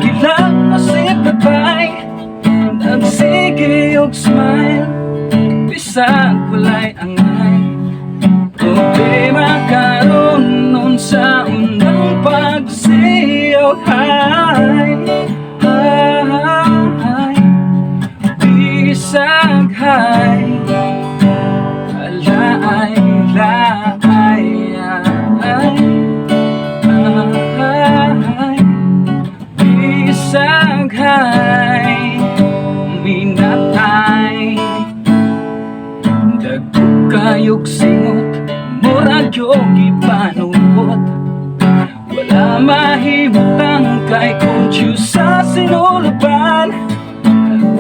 Sige lang, masip na pa'y nagsige og smile. Bisag walay angay, problema karon nun sa unang pagsiyaw. Hi, hi, bisag hi, laay, laay, bisag hi, minatay. Dagko kayog singot, murag yung ipanubot. Wala mahimutang kay kung sa sinulaban.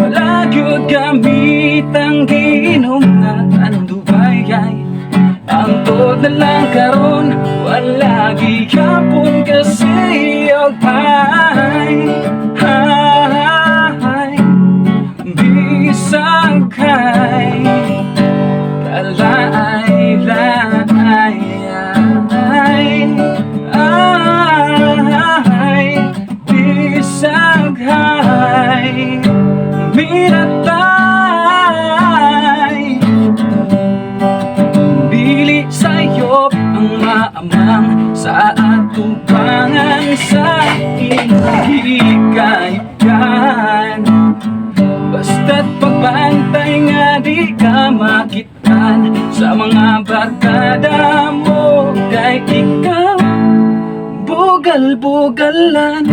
Wala gyud gamit ang giinom nga andubayay. Ang tod na lang karon, wala gihapon kasi og hay, hay, bisag hay, laay, laay, ay, bisag hay, minatay. Dili sayop ang maamang sa atubangan sa hikaykan. Basta't pagbantay nga di ka makitan sa mga barkada mo, kay ikaw bugal-bugalan.